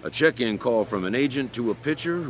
A check-in call from an agent to a pitcher.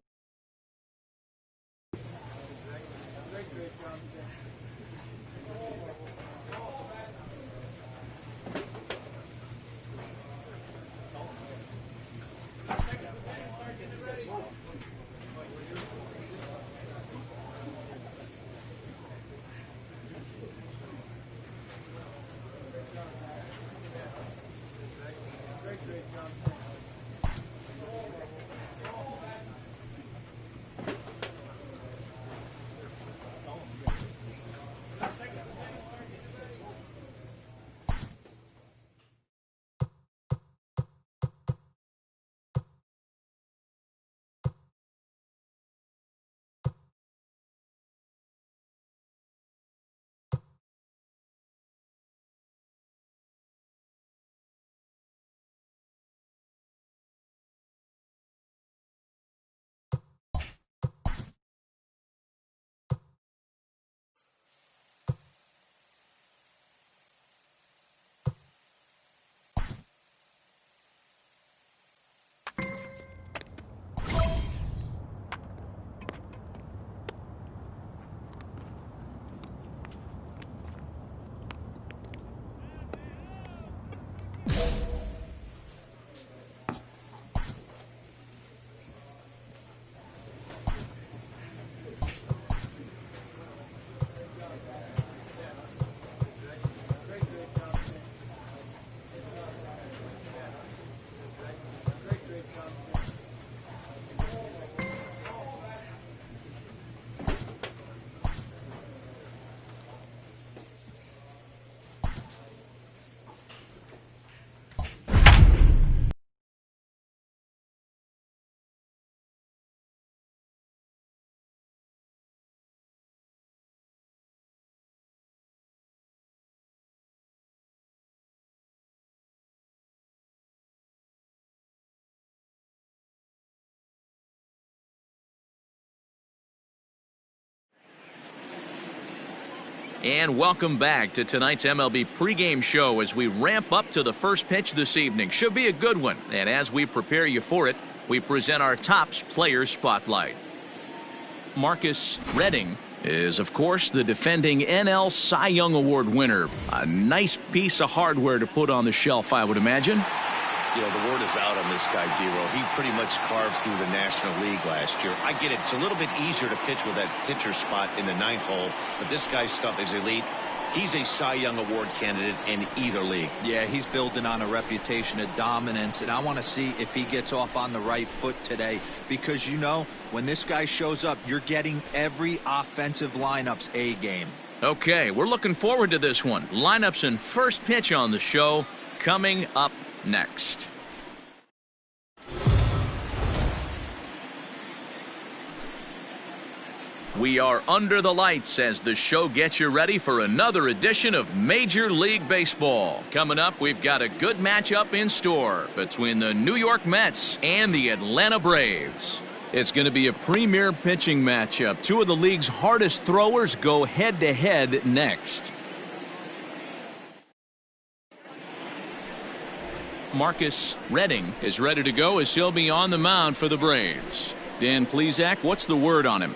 And welcome back to tonight's MLB pregame show as we ramp up to the first pitch this evening. Should be a good one. And as we prepare you for it, we present our Topps Player Spotlight. Marcus Redding is, of course, the defending NL Cy Young Award winner. A nice piece of hardware to put on the shelf, I would imagine. You know, the word is out on this guy, D-Roll. He pretty much carved through the National League last year. I get it. It's a little bit easier to pitch with that pitcher spot in the ninth hole, but this guy's stuff is elite. He's a Cy Young Award candidate in either league. Yeah, he's building on a reputation of dominance, and I want to see if he gets off on the right foot today because, you know, when this guy shows up, you're getting every offensive lineup's A game. Okay, we're looking forward to this one. Lineups and first pitch on the show coming up next. We are under the lights as the show gets you ready for another edition of Major League Baseball. Coming up, we've got a good matchup in store between the New York Mets and the Atlanta Braves. It's going to be a premier pitching matchup. Two of the league's hardest throwers go head-to-head next. Marcus Redding is ready to go as he'll be on the mound for the Braves. Dan Plesac, what's the word on him?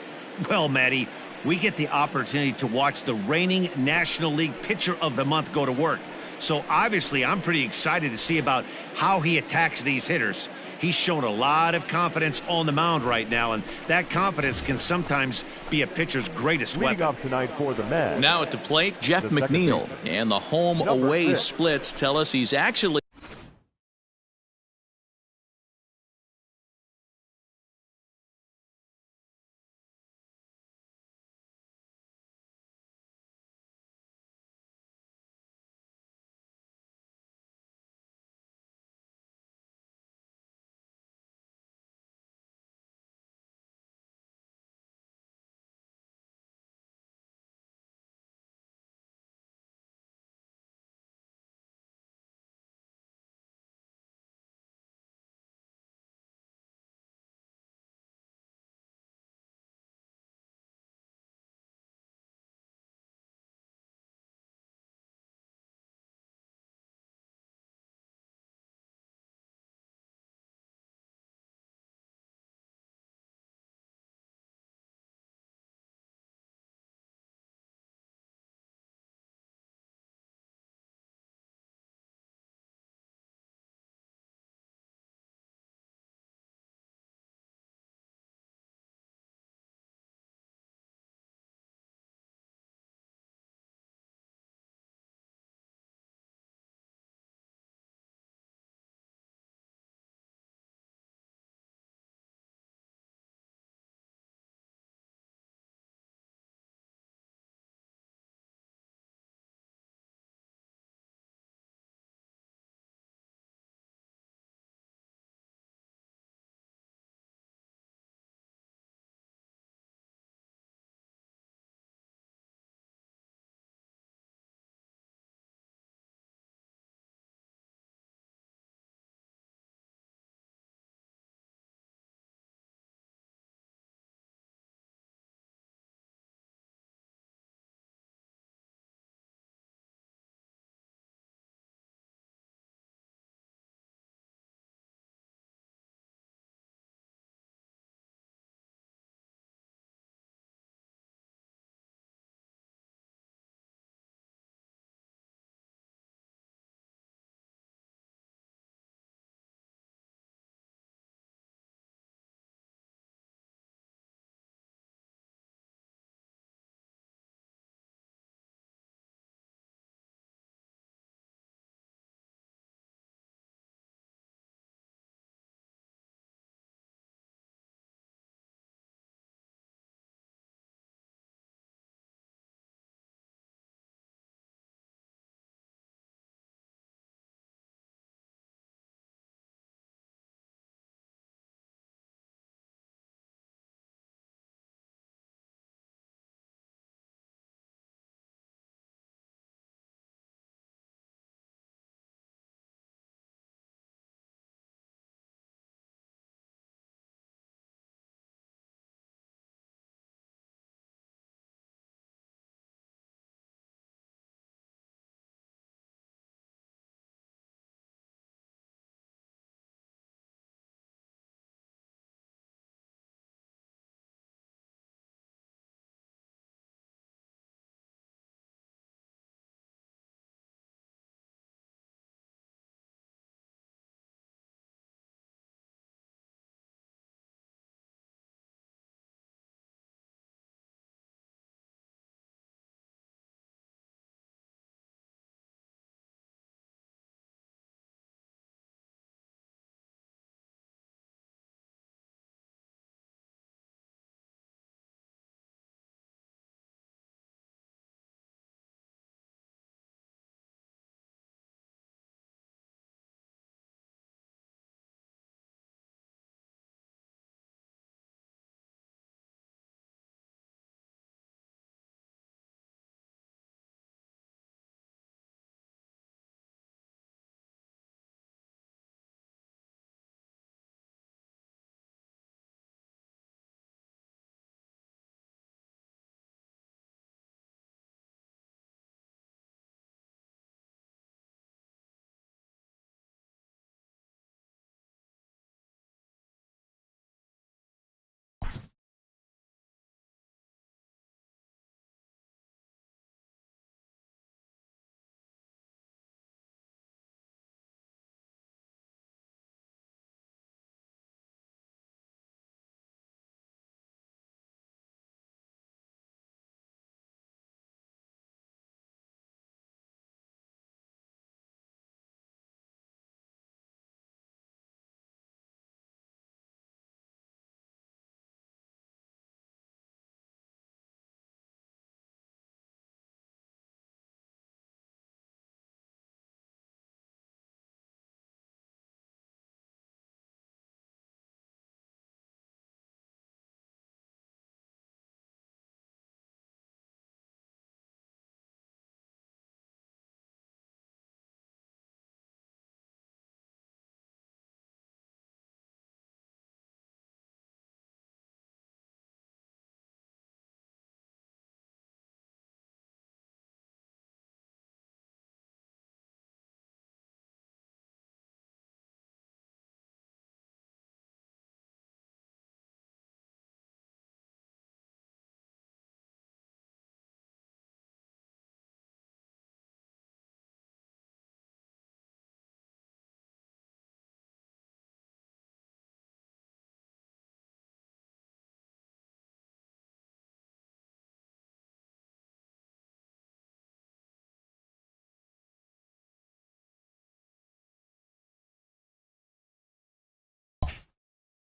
Well, Matty, we get the opportunity to watch the reigning National League Pitcher of the Month go to work. So obviously I'm pretty excited to see about how he attacks these hitters. He's shown a lot of confidence on the mound right now, and that confidence can sometimes be a pitcher's greatest weapon. Leading off tonight for the Mets. Now at the plate, Jeff McNeil. And the home-away splits tell us he's actually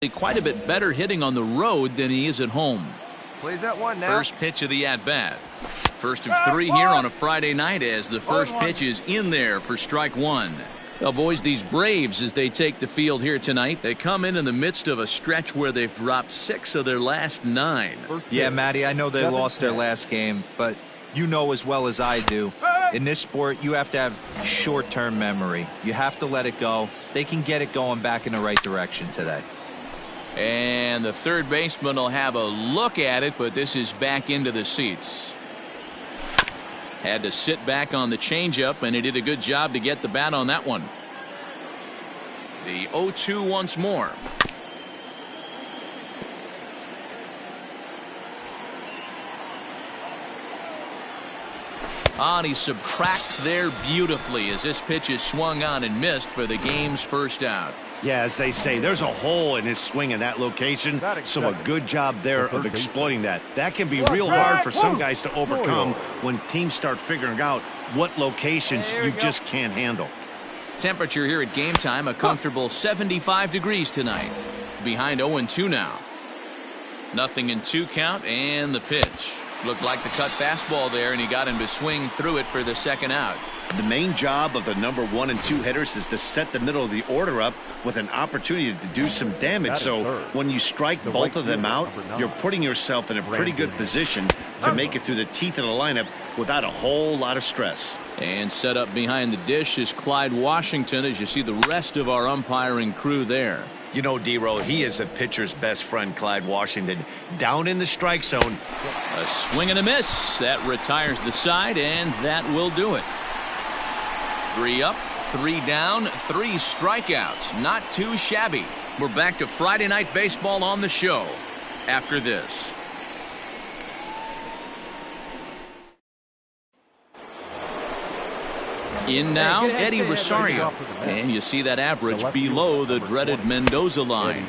Quite a bit better hitting on the road than he is at home. Plays that one now. First pitch of the at-bat. First of 3 here on a Friday night as the first pitch is in there for strike one. Well, boys, these Braves, as they take the field here tonight, they come in the midst of a stretch where they've dropped 6 of their last 9. Yeah, Matty, I know they lost their last game, but you know as well as I do, in this sport, you have to have short-term memory. You have to let it go. They can get it going back in the right direction today. And the third baseman will have a look at it, but this is back into the seats. Had to sit back on the changeup, and he did a good job to get the bat on that one. The 0-2 once more. And he subtracts there beautifully as this pitch is swung on and missed for the game's first out. Yeah, as they say, there's a hole in his swing in that location, so a good job there of exploiting that. That can be real hard for some guys to overcome when teams start figuring out what locations you just can't handle. Temperature here at game time, a comfortable 75 degrees tonight. Behind 0-2 now. Nothing in 2 count, and the pitch. Looked like the cut fastball there, and he got him to swing through it for the second out. The main job of the number 1 and 2 hitters is to set the middle of the order up with an opportunity to do some damage. So when you strike both of them out, you're putting yourself in a pretty good position to make it through the teeth of the lineup without a whole lot of stress. And set up behind the dish is Clyde Washington, as you see the rest of our umpiring crew there. You know, D-Row, he is a pitcher's best friend, Clyde Washington. Down in the strike zone. A swing and a miss. That retires the side, and that will do it. 3 up, 3 down, 3 strikeouts. Not too shabby. We're back to Friday Night Baseball on the show after this. In now, Eddie Rosario. And you see that average below the dreaded Mendoza line.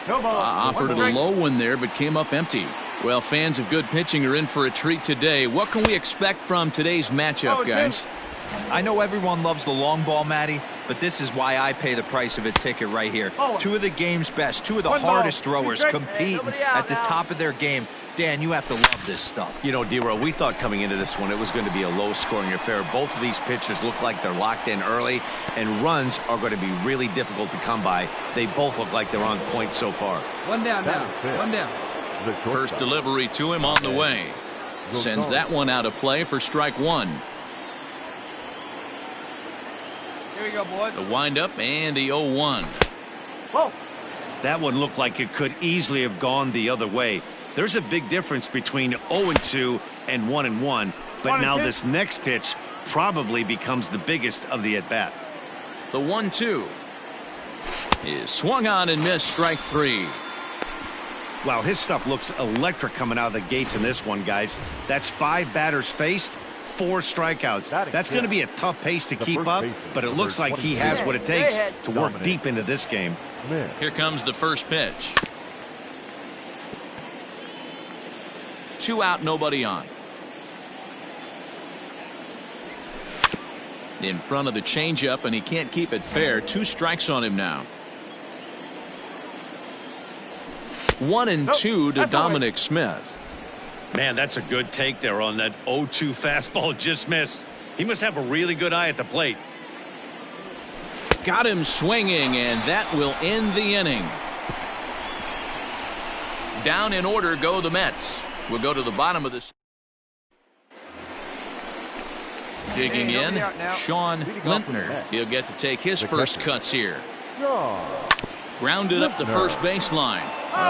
Offered a low one there, but came up empty. Well, fans of good pitching are in for a treat today. What can we expect from today's matchup, guys? I know everyone loves the long ball, Matty, but this is why I pay the price of a ticket right here. 2 of the game's best, 2 of the hardest throwers competing at the top of their game. Dan, you have to love this stuff. You know, D-Row, we thought coming into this one it was going to be a low-scoring affair. Both of these pitchers look like they're locked in early, and runs are going to be really difficult to come by. They both look like they're on point so far. 1 down now. 1 down. First delivery to him on the way. Sends that one out of play for strike 1. Here we go, boys. The windup and the 0-1. Whoa. That one looked like it could easily have gone the other way. There's a big difference between 0-2 and 1-1, but now this next pitch probably becomes the biggest of the at-bat. The 1-2 is swung on and missed, strike 3. Wow, his stuff looks electric coming out of the gates in this one, guys. That's 5 batters faced, 4 strikeouts. That's going to be a tough pace to keep up, but it looks like he has what it takes to work deep into this game. Here comes the first pitch. 2 out, nobody on. In front of the changeup, and he can't keep it fair. 2 strikes on him now. 1-2 to Dominic Smith. Man, that's a good take there on that 0-2 fastball just missed. He must have a really good eye at the plate. Got him swinging, and that will end the inning. Down in order go the Mets. We'll go to the bottom of this. Digging in, Sean Lintner. He'll get to take his first cuts here. Grounded up the first baseline.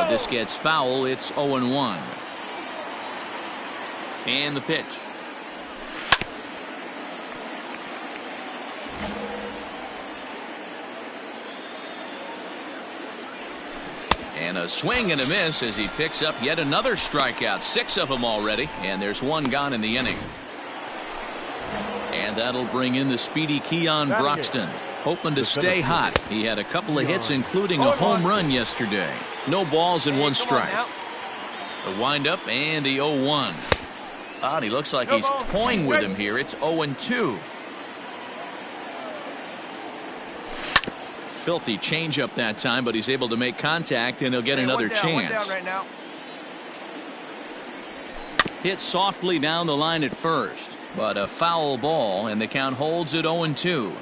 This gets foul. It's 0-1. And the pitch. And a swing and a miss as he picks up yet another strikeout. 6 of them already, and there's 1 gone in the inning. And that'll bring in the speedy Keon Broxton, hoping to stay hot. He had a couple of hits, including a home run yesterday. No balls and 1 strike. The windup and the 0-1. And he looks like he's toying with him here. It's 0-2. filthy changeup that time, but he's able to make contact, and he'll get another chance. One down right now. Hit softly down the line at first, but a foul ball, and the count holds at 0-2.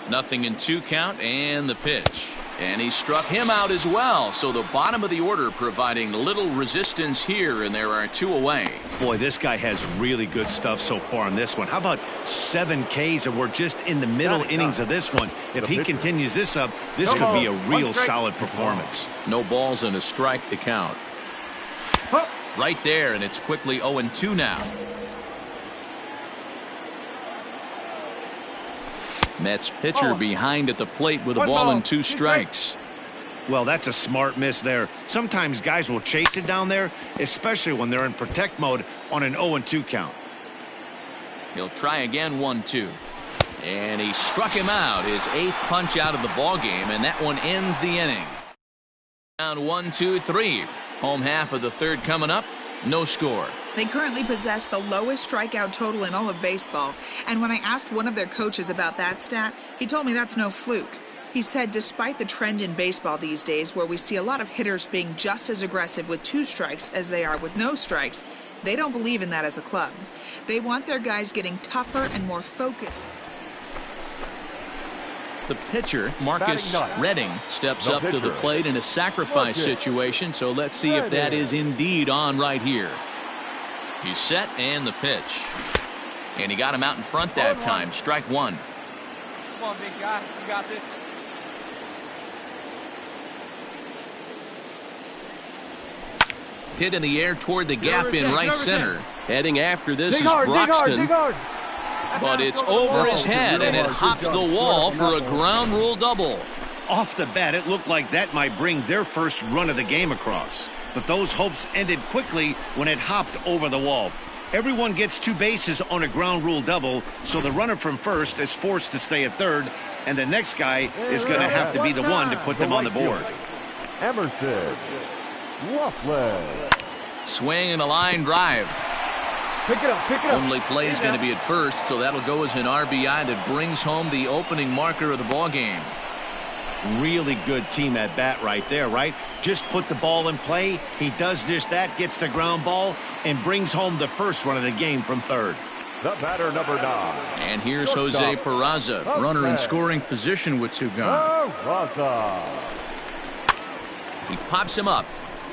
Nothing in 2 count, and the pitch. And he struck him out as well. So the bottom of the order providing little resistance here, and there are 2 away. Boy, this guy has really good stuff so far in this one. How about 7 Ks, and we're just in the middle innings of this one. If he continues this up, this could be a real solid performance. No balls and a strike to count. Right there, and it's quickly 0-2 now. Mets pitcher behind at the plate with a ball and 2 strikes. Well, that's a smart miss there. Sometimes guys will chase it down there, especially when they're in protect mode on an 0-2 count. He'll try again, 1-2. And he struck him out, his 8th punch out of the ball game, and that one ends the inning. Down 1-2-3. Home half of the 3rd coming up. No score. They currently possess the lowest strikeout total in all of baseball. And when I asked one of their coaches about that stat, he told me that's no fluke. He said despite the trend in baseball these days where we see a lot of hitters being just as aggressive with 2 strikes as they are with no strikes, they don't believe in that as a club. They want their guys getting tougher and more focused. The pitcher, Marcus Redding, steps up to the plate in a sacrifice situation, so let's see if that is indeed on right here. He's set, and the pitch. And he got him out in front that time. Strike 1. Come on, big guy. You got this. Hit in the air toward the gap in right center. Heading after this is Dig Broxton. hard. But it's over his head, and it hops the wall for a ground rule double. Off the bat, it looked like that might bring their first run of the game across. But those hopes ended quickly when it hopped over the wall. Everyone gets 2 bases on a ground rule double, so the runner from first is forced to stay at third, and the next guy is going to have to be the one to put them on the board. Emerson Rufflet. Swing and a line drive. Pick it up. Only play is going to be at first, so that'll go as an RBI that brings home the opening marker of the ball game. Really good team at bat right there, right? Just put the ball in play. He does just that, gets the ground ball, and brings home the first run of the game from third. The batter, number 9. And here's Jose Peraza, runner in scoring position with 2 gone. He pops him up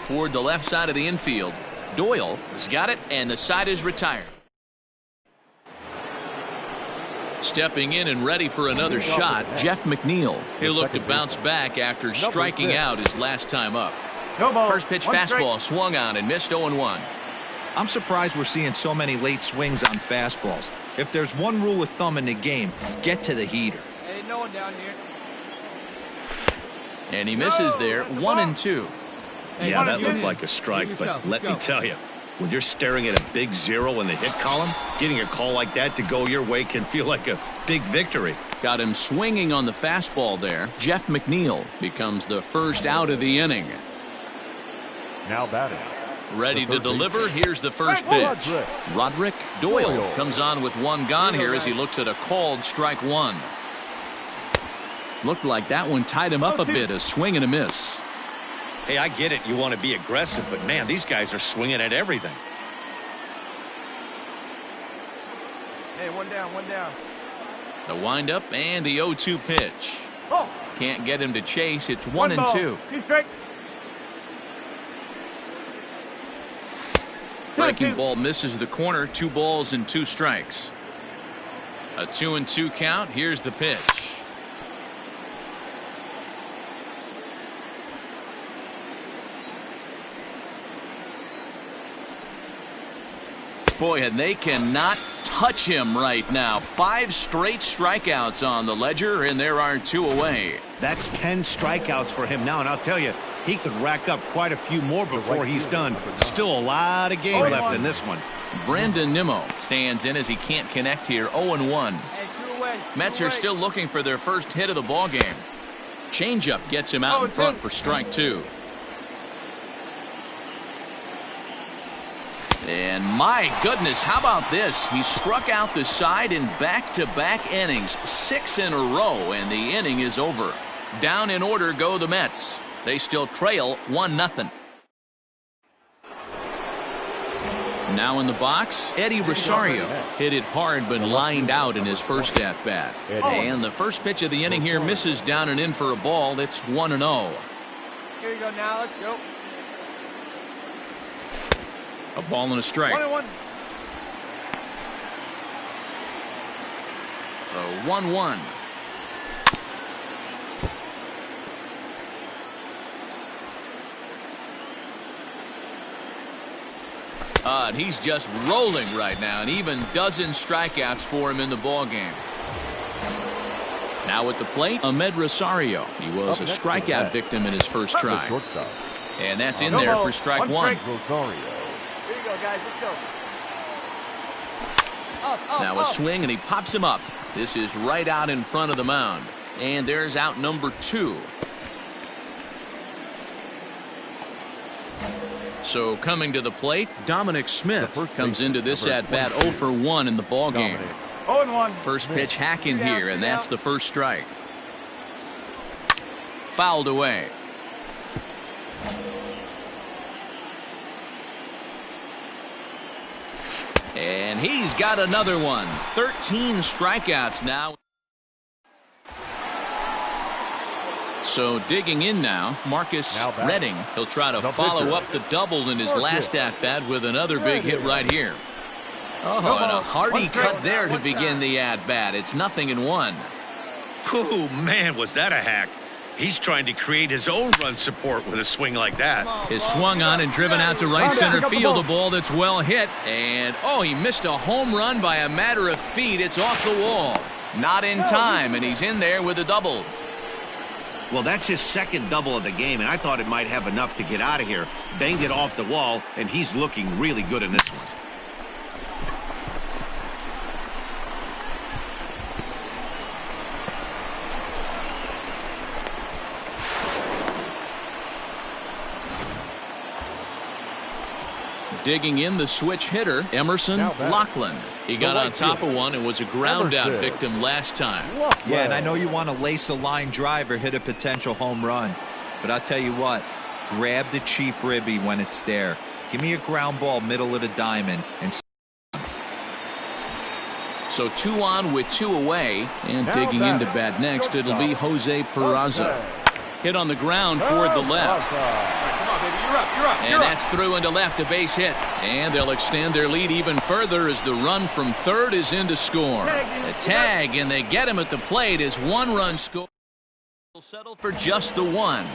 toward the left side of the infield. Doyle has got it, and the side is retired. Stepping in and ready for another shot, Jeff McNeil. He'll look to bounce back after striking out his last time up. First pitch fastball swung on and missed 0-1. I'm surprised we're seeing so many late swings on fastballs. If there's one rule of thumb in the game, get to the heater. Ain't no one down here. And he misses there, 1-2. Yeah, that looked like a strike, but let me tell you, when you're staring at a big 0 in the hit column, getting a call like that to go your way can feel like a big victory. Got him swinging on the fastball there. Jeff McNeil becomes the first out of the inning. Now batting. Ready to deliver. Here's the first pitch. Roderick Doyle comes on with 1 gone here as he looks at a called strike 1. Looked like that one tied him up a bit, a swing and a miss. Hey, I get it. You want to be aggressive, but man, these guys are swinging at everything. Hey, one down. The windup and the 0-2 pitch. Can't get him to chase. It's 1-2. 2 strikes. Breaking ball misses the corner. 2 balls and 2 strikes. A 2-2 count. Here's the pitch. Boy, and they cannot touch him right now. 5 straight strikeouts on the ledger, and there are 2 away. That's 10 strikeouts for him now, and I'll tell you, he could rack up quite a few more before he's done. Still a lot of game left in this one. Brandon Nimmo stands in as he can't connect here. 0-1. Hey, 2 away. Mets are still looking for their first hit of the ball game. Changeup gets him out in front for strike 2. And my goodness, how about this? He struck out the side in back-to-back innings, 6 in a row, and the inning is over. Down in order go the Mets. They still trail 1-0. Now in the box, Eddie Rosario hit it hard but lined out in his first at-bat. And the first pitch of the inning here misses down and in for a ball. It's 1-0. Here you go now. Let's go. A ball and a strike. 1-1. The 1-1. And he's just rolling right now, and even dozen strikeouts for him in the ballgame. Now at the plate, Ahmed Rosario. He was a strikeout victim in his first try. And that's in there for strike one. Here you go, guys. Let's go. Now a swing, and he pops him up. This is right out in front of the mound. And there's out number 2. So coming to the plate, Dominic Smith comes into this at-bat 0 for 1 in the ballgame. 0-1. First pitch hacking here, and that's the first strike. Fouled away. And he's got another one. 13 strikeouts now. So digging in now, Marcus Redding. He'll try to follow up the double in his last at-bat with another big hit right here. Oh, and a hearty cut there to begin the at-bat. It's 0-1. Oh, man, was that a hack. He's trying to create his own run support with a swing like that. Is swung on and driven out to right center field. A ball that's well hit. And, oh, he missed a home run by a matter of feet. It's off the wall. Not in time, and he's in there with a double. Well, that's his second double of the game, and I thought it might have enough to get out of here. Banged it off the wall, and he's looking really good in this one. Digging in the switch hitter, Emerson Lachlan. He got on top of one and was a ground out victim last time. Yeah, and I know you want to lace a line drive or hit a potential home run, but I'll tell you what, grab the cheap ribby when it's there. Give me a ground ball middle of the diamond. And so 2 on with 2 away, and digging into bat next, it'll be Jose Peraza. Hit on the ground toward the left. And that's through into left, a base hit. And they'll extend their lead even further as the run from third is in to score. A tag, and they get him at the plate as 1-run score. Will settle for just the 1.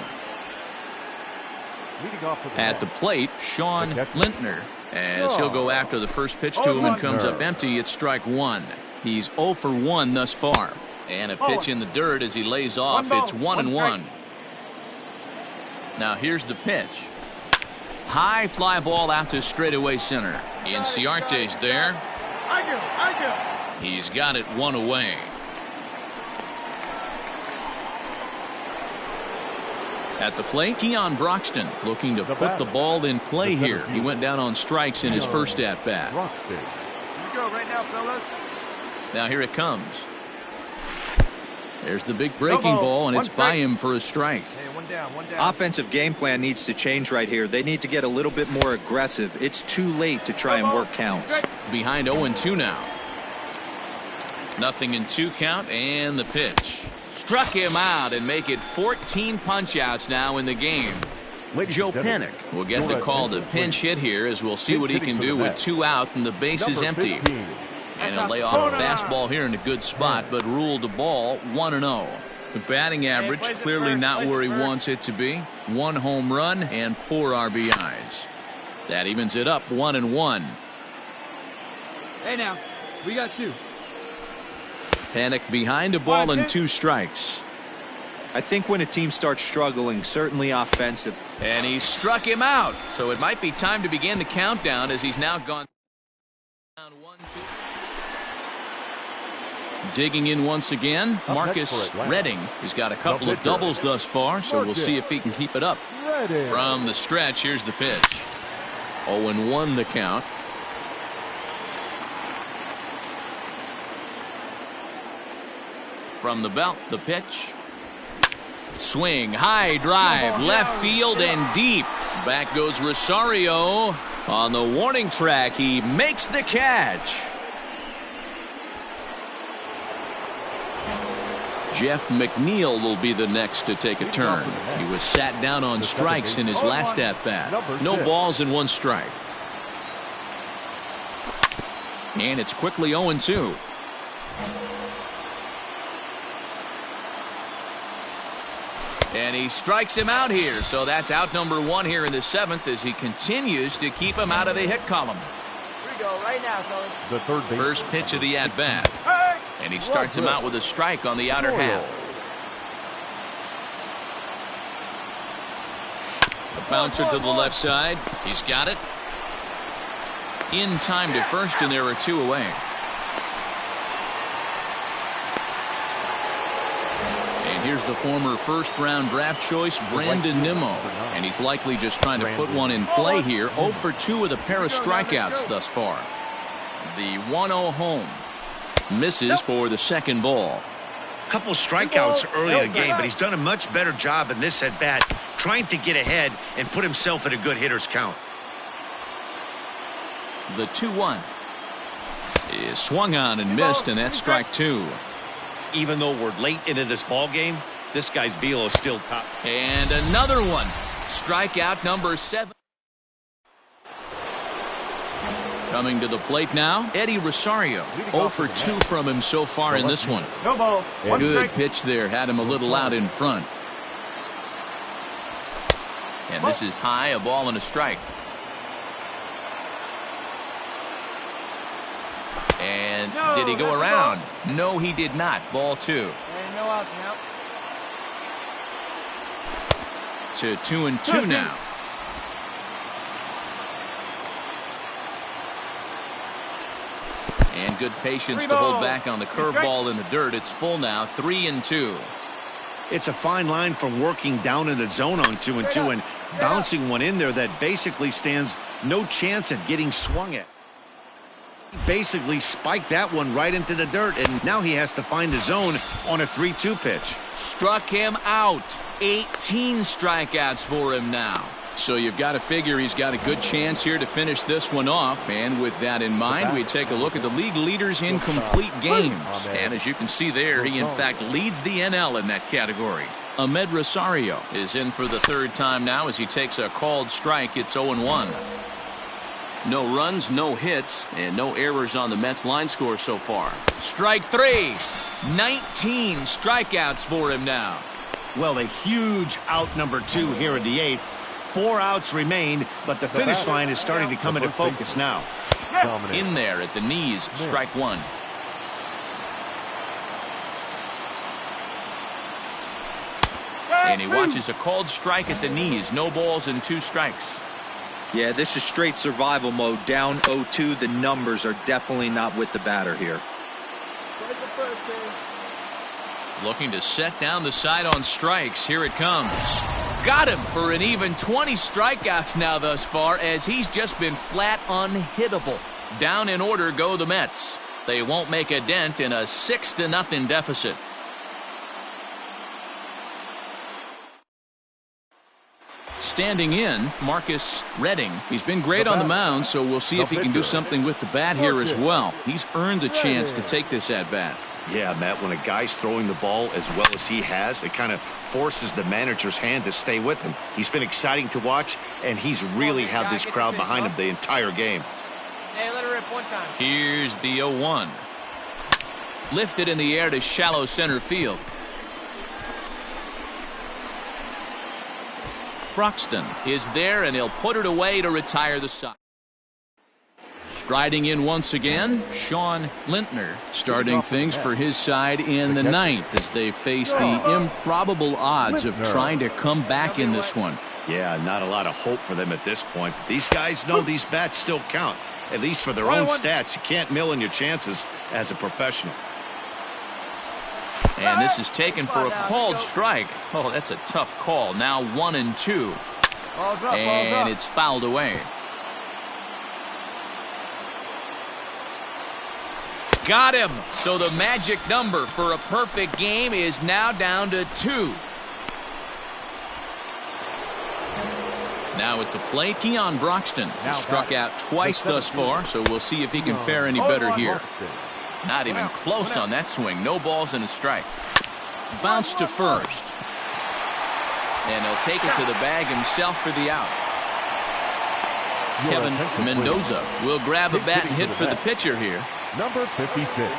At the plate, Sean Lintner, as he'll go after the first pitch to him and comes up empty. It's strike 1. He's 0 for 1 thus far. And a pitch in the dirt as he lays off. It's 1-1. Now here's the pitch. High fly ball out to straightaway center. Inciarte's there. He's got it 1 away. At the plate, Keon Broxton looking to put the ball in play here. He went down on strikes in his first at-bat. Here we go right now, fellas. Now here it comes. There's the big breaking ball, and it's by him for a strike. Hey, 1 down, 1 down. offensive game plan needs to change right here. They need to get a little bit more aggressive. It's too late to try and work counts. Behind 0-2 now. 0-2 count, and the pitch. Struck him out and make it 14 punch-outs now in the game. Joe Panik will get the call to pinch hit here, as we'll see what he can do with 2 out and the base is empty. And he'll lay off a fastball here in a good spot, but ruled the ball 1-0. The batting average clearly not where he wants it to be. 1 home run and 4 RBIs. That evens it up 1-1. Hey now, we got 2. Panik behind a ball and 2 strikes. I think when a team starts struggling, certainly offensive. And he struck him out. So it might be time to begin the countdown, as he's now gone down 1-2. Digging in once again, Marcus Redding. He's got a couple of doubles thus far, so we'll see if he can keep it up. From the stretch, here's the pitch. 0-1 the count. From the belt, the pitch. Swing, high drive, left field and deep. Back goes Rosario. On the warning track, he makes the catch. Jeff McNeil will be the next to take a turn. He was sat down on strikes in his last at-bat. No balls and 1 strike. And it's quickly 0-2. And he strikes him out here. So that's out number 1 here in the 7th as he continues to keep him out of the hit column. Here we go right now, fellas. The third base. First pitch of the at-bat. And he starts him out with a strike on the outer half. A bouncer to the left side. He's got it. In time to first, and there are 2 away. And here's the former first-round draft choice, Brandon Nimmo. And he's likely just trying to put one in play here. 0 for 2 with a pair of strikeouts thus far. The 1-0 home. Misses for the second ball. Couple strikeouts early in the game, but he's done a much better job in this at-bat, trying to get ahead and put himself in a good hitter's count. The 2-1 is swung on and missed, and that's strike 2. Even though we're late into this ball game, this guy's velo is still top. And another one. Strikeout number 7. Coming to the plate now, Eddie Rosario. 0 for 2 from him so far in this one. No ball. Good pitch there. Had him a little out in front. And this is high, a ball and a strike. And did he go around? No, he did not. Ball 2. And no outs now. To 2-2 now. And good patience to hold back on the curveball in the dirt. It's full now, 3-2. It's a fine line from working down in the zone on 2-2 and bouncing one in there that basically stands no chance at getting swung at. He basically spiked that one right into the dirt, and now he has to find the zone on a 3-2 pitch. Struck him out. 18 strikeouts for him now. So you've got to figure he's got a good chance here to finish this one off. And with that in mind, we take a look at the league leaders in complete games. And as you can see there, he in fact leads the NL in that category. Ahmed Rosario is in for the 3rd time now as he takes a called strike. It's 0-1. No runs, no hits, and no errors on the Mets line score so far. Strike 3. 19 strikeouts for him now. Well, a huge out number 2 here in the 8th. 4 outs remain, but the finish line is starting to come into focus now. In there at the knees, strike 1. And he watches a called strike at the knees. No balls and 2 strikes. Yeah, this is straight survival mode. Down 0-2. The numbers are definitely not with the batter here. Looking to set down the side on strikes. Here it comes. Got him for an even 20 strikeouts now thus far, as he's just been flat unhittable. Down in order go the Mets. They won't make a dent in a 6-0 deficit. Standing in, Marcus Redding. He's been great on the mound, so we'll see if he can do something with the bat here as well. He's earned a chance to take this at-bat. Yeah, Matt, when a guy's throwing the ball as well as he has, it kind of forces the manager's hand to stay with him. He's been exciting to watch, and he's really had this crowd behind him the entire game. Hey, let her rip one time. Here's the 0-1. Lifted in the air to shallow center field. Broxton is there, and he'll put it away to retire the side. Striding in once again, Sean Lintner starting things for his side in the 9th as they face the improbable odds of trying to come back in this one. Yeah, not a lot of hope for them at this point. But these guys know these bats still count, at least for their own stats. You can't mill in your chances as a professional. And this is taken for a called strike. Oh, that's a tough call. Now 1-2. And it's fouled away. Got him. So the magic number for a perfect game is now down to 2. Now at the plate, Keon Broxton has struck out twice thus far, so we'll see if he can fare any better here. Not even close on that swing. No balls and a strike. Bounce to first. And he'll take it to the bag himself for the out. Kevin Mendoza will grab a bat and hit for the pitcher here. Number 56.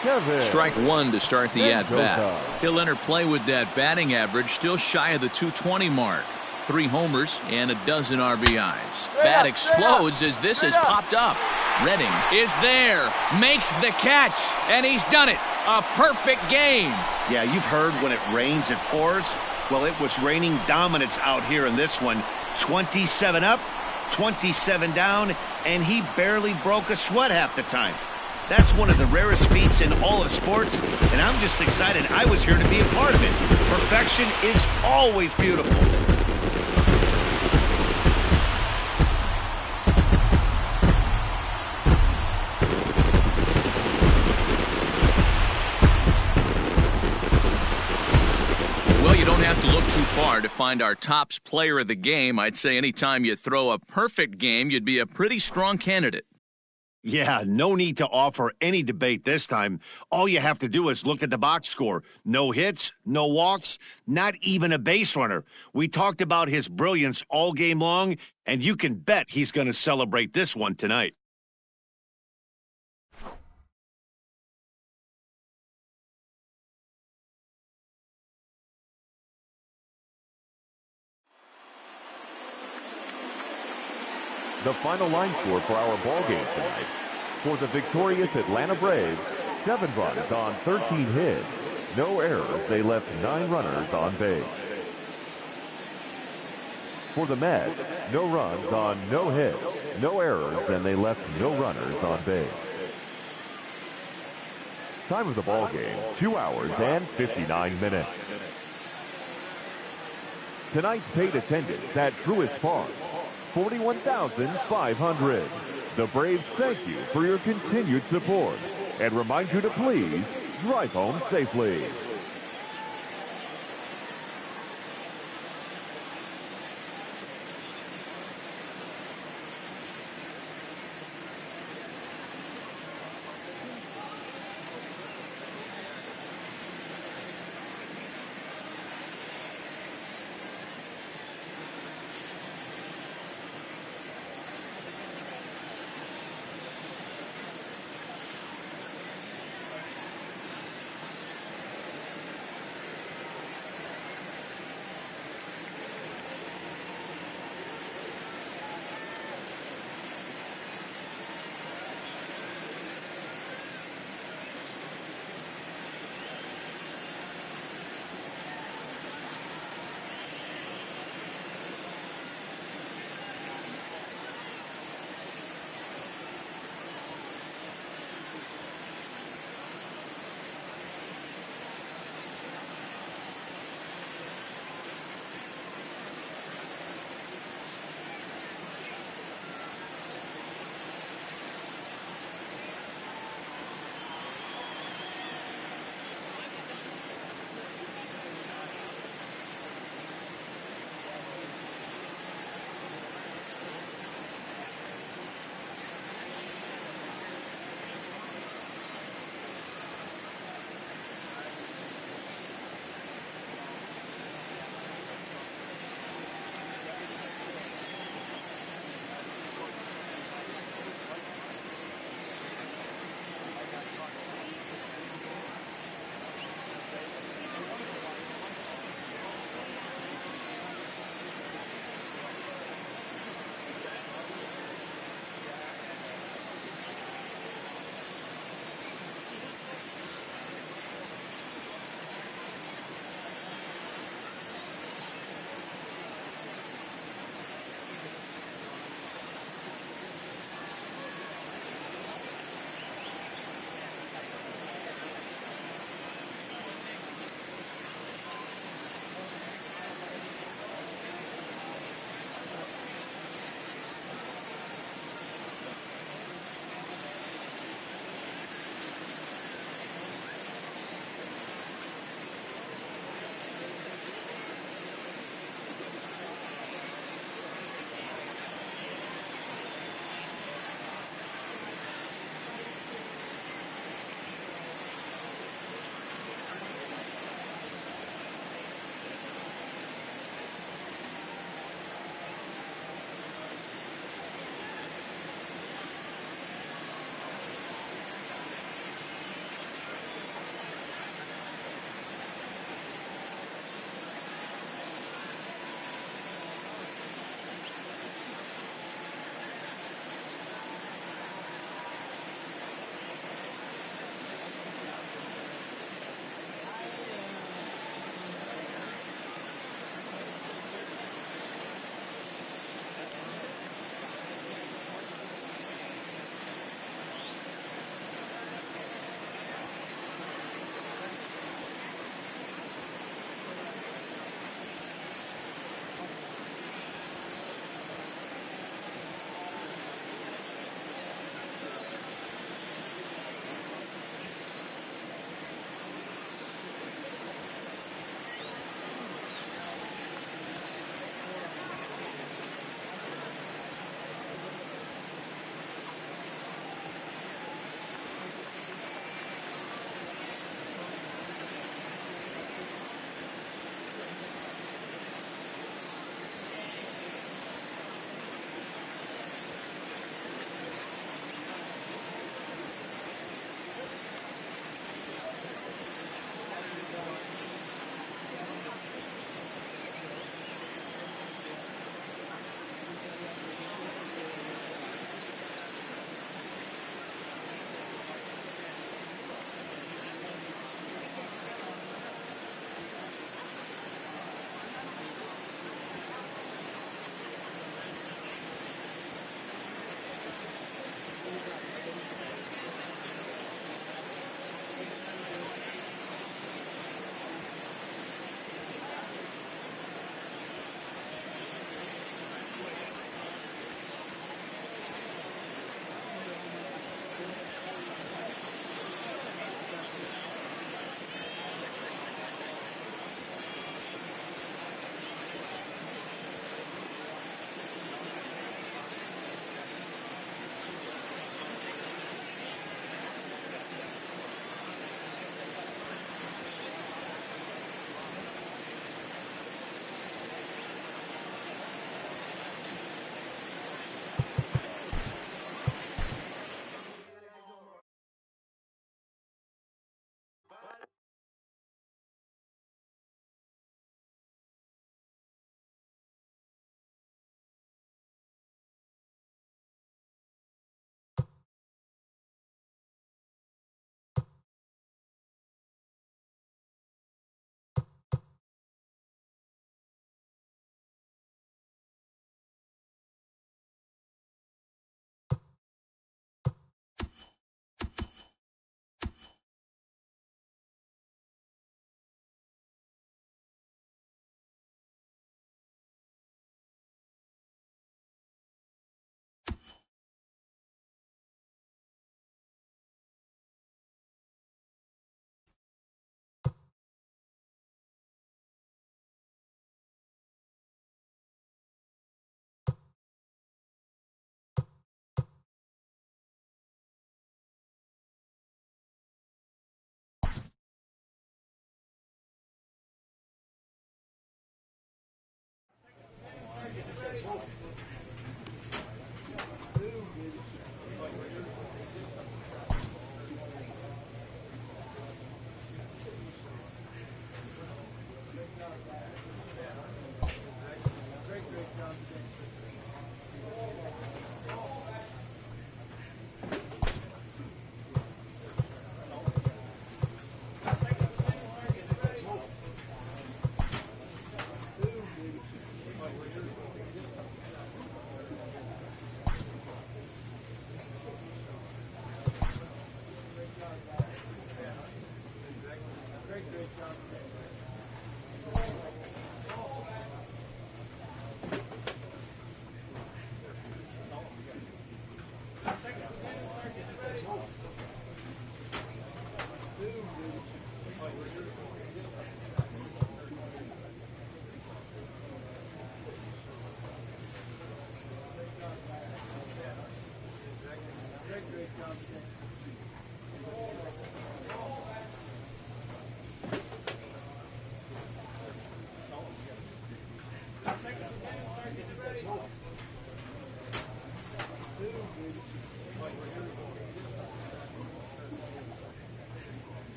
Kevin Strike 1 to start the Mendoza. at-bat. He'll enter play with that batting average, still shy of the 220 mark. 3 homers and a dozen RBIs. Bat explodes as this has popped up. Redding is there, makes the catch, and he's done it. A perfect game. Yeah, you've heard when it rains, it pours. Well, it was raining dominance out here in this one. 27 up, 27 down, and he barely broke a sweat half the time. That's one of the rarest feats in all of sports, and I'm just excited I was here to be a part of it. Perfection is always beautiful. Well, you don't have to look too far to find our tops player of the game. I'd say anytime you throw a perfect game, you'd be a pretty strong candidate. Yeah, no need to offer any debate this time. All you have to do is look at the box score. No hits, no walks, not even a base runner. We talked about his brilliance all game long, and you can bet he's going to celebrate this one tonight. The final line score for our ball game tonight. For the victorious Atlanta Braves, 7 runs on 13 hits. No errors. They left 9 runners on base. For the Mets, no runs on no hits, no errors, and they left no runners on base. Time of the ball game, 2 hours and 59 minutes. Tonight's paid attendance at Truist Park, 41,500. The Braves thank you for your continued support and remind you to please drive home safely.